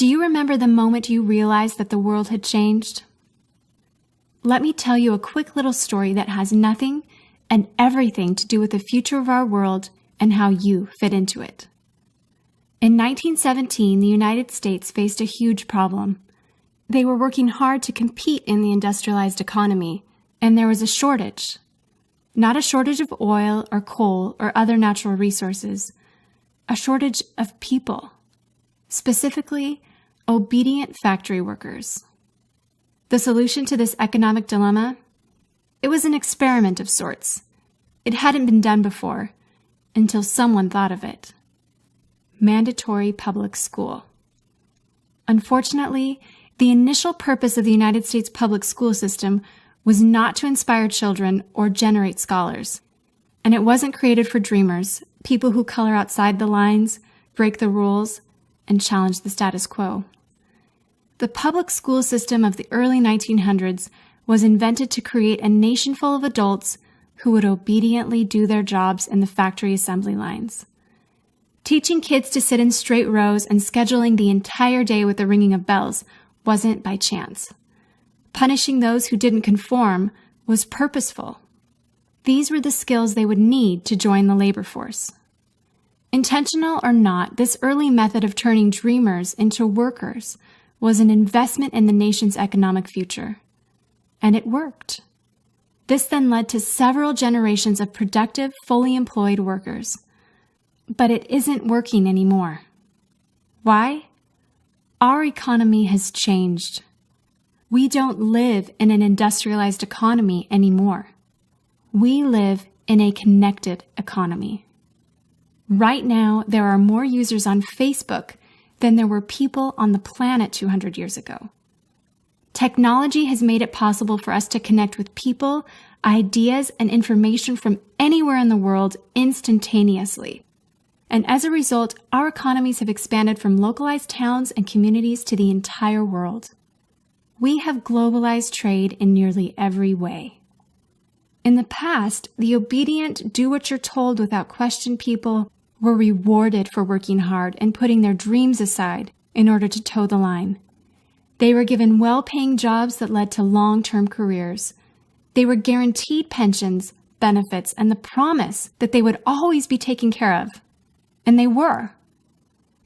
Do you remember the moment you realized that the world had changed? Let me tell you a quick little story that has nothing and everything to do with the future of our world and how you fit into it. In 1917, the United States faced a huge problem. They were working hard to compete in the industrialized economy, and there was a shortage. Not a shortage of oil or coal or other natural resources, a shortage of people, specifically obedient factory workers. The solution to this economic dilemma? It was an experiment of sorts. It hadn't been done before, until someone thought of it. Mandatory public school. Unfortunately, the initial purpose of the United States public school system was not to inspire children or generate scholars. And it wasn't created for dreamers, people who color outside the lines, break the rules, and challenge the status quo. The public school system of the early 1900s was invented to create a nation full of adults who would obediently do their jobs in the factory assembly lines. Teaching kids to sit in straight rows and scheduling the entire day with the ringing of bells wasn't by chance. Punishing those who didn't conform was purposeful. These were the skills they would need to join the labor force. Intentional or not, this early method of turning dreamers into workers was an investment in the nation's economic future. And it worked. This then led to several generations of productive, fully employed workers. But it isn't working anymore. Why? Our economy has changed. We don't live in an industrialized economy anymore. We live in a connected economy. Right now, there are more users on Facebook than there were people on the planet 200 years ago. Technology has made it possible for us to connect with people, ideas, and information from anywhere in the world instantaneously. And as a result, our economies have expanded from localized towns and communities to the entire world. We have globalized trade in nearly every way. In the past, the obedient, do-what-you're-told without question people were rewarded for working hard and putting their dreams aside in order to toe the line. They were given well-paying jobs that led to long-term careers. They were guaranteed pensions, benefits, and the promise that they would always be taken care of. And they were.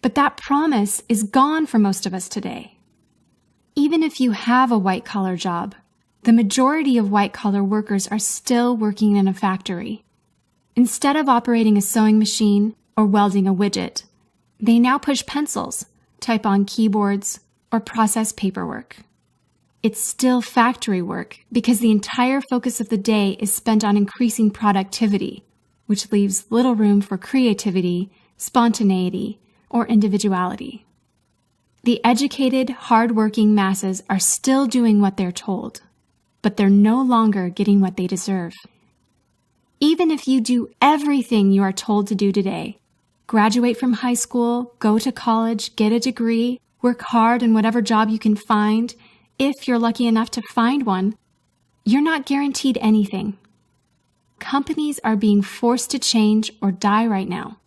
But that promise is gone for most of us today. Even if you have a white-collar job, the majority of white-collar workers are still working in a factory. Instead of operating a sewing machine or welding a widget, they now push pencils, type on keyboards, or process paperwork. It's still factory work because the entire focus of the day is spent on increasing productivity, which leaves little room for creativity, spontaneity, or individuality. The educated, hard-working masses are still doing what they're told, but they're no longer getting what they deserve. Even if you do everything you are told to do today, graduate from high school, go to college, get a degree, work hard in whatever job you can find, if you're lucky enough to find one, you're not guaranteed anything. Companies are being forced to change or die right now.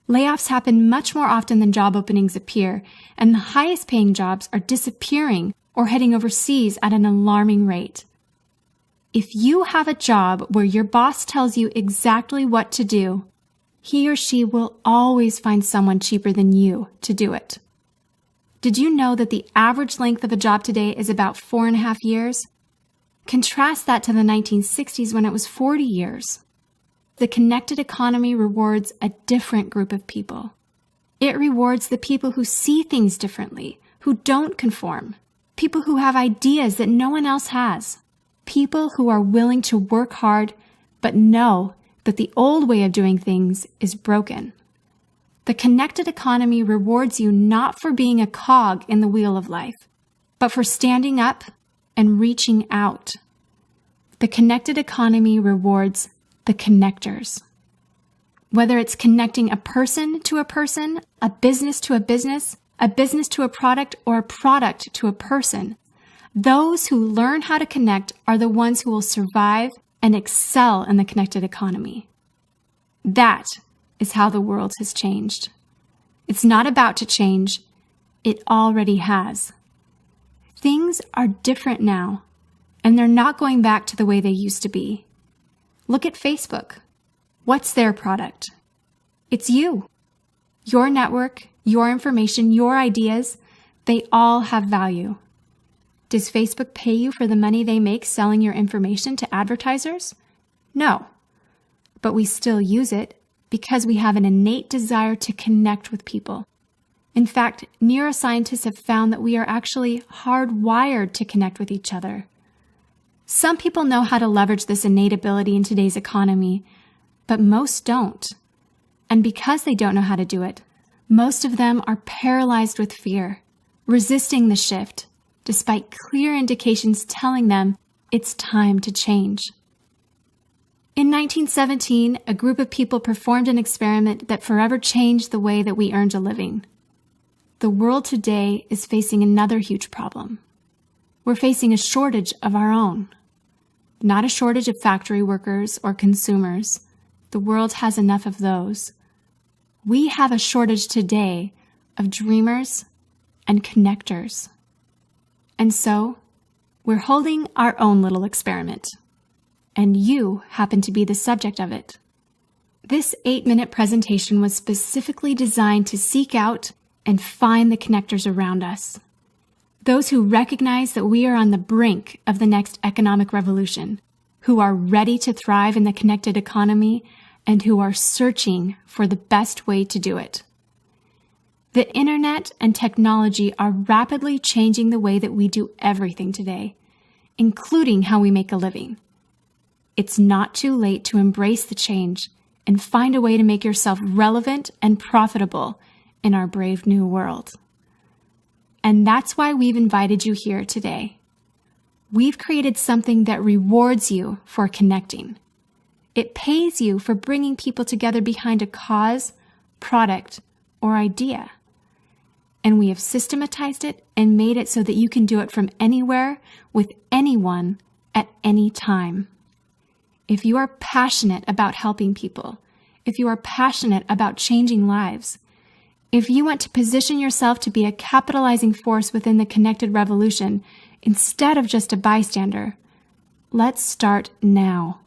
Layoffs happen much more often than job openings appear, and the highest paying jobs are disappearing or heading overseas at an alarming rate. If you have a job where your boss tells you exactly what to do, he or she will always find someone cheaper than you to do it. Did you know that the average length of a job today is about 4.5 years? Contrast that to the 1960s when it was 40 years. The connected economy rewards a different group of people. It rewards the people who see things differently, who don't conform, people who have ideas that no one else has, people who are willing to work hard but know that the old way of doing things is broken. The connected economy rewards you not for being a cog in the wheel of life, but for standing up and reaching out. The connected economy rewards the connectors. Whether it's connecting a person to a person, a business to a business to a product, or a product to a person, those who learn how to connect are the ones who will survive and excel in the connected economy. That is how the world has changed. It's not about to change. It already has. Things are different now, and they're not going back to the way they used to be. Look at Facebook. What's their product? It's you. Your network, your information, your ideas, they all have value. Does Facebook pay you for the money they make selling your information to advertisers? No. But we still use it because we have an innate desire to connect with people. In fact, neuroscientists have found that we are actually hardwired to connect with each other. Some people know how to leverage this innate ability in today's economy, but most don't. And because they don't know how to do it, most of them are paralyzed with fear, resisting the shift, despite clear indications telling them it's time to change. In 1917, a group of people performed an experiment that forever changed the way that we earned a living. The world today is facing another huge problem. We're facing a shortage of our own. Not a shortage of factory workers or consumers. The world has enough of those. We have a shortage today of dreamers and connectors. And so, we're holding our own little experiment. And you happen to be the subject of it. This 8-minute presentation was specifically designed to seek out and find the connectors around us. Those who recognize that we are on the brink of the next economic revolution, who are ready to thrive in the connected economy, and who are searching for the best way to do it. The internet and technology are rapidly changing the way that we do everything today, including how we make a living. It's not too late to embrace the change and find a way to make yourself relevant and profitable in our brave new world. And that's why we've invited you here today. We've created something that rewards you for connecting. It pays you for bringing people together behind a cause, product, or idea. And we have systematized it and made it so that you can do it from anywhere with anyone at any time. If you are passionate about helping people, if you are passionate about changing lives, if you want to position yourself to be a capitalizing force within the connected revolution instead of just a bystander, let's start now.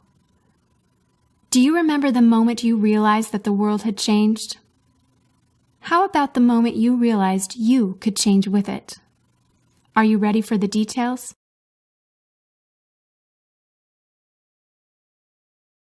Do you remember the moment you realized that the world had changed? How about the moment you realized you could change with it? Are you ready for the details?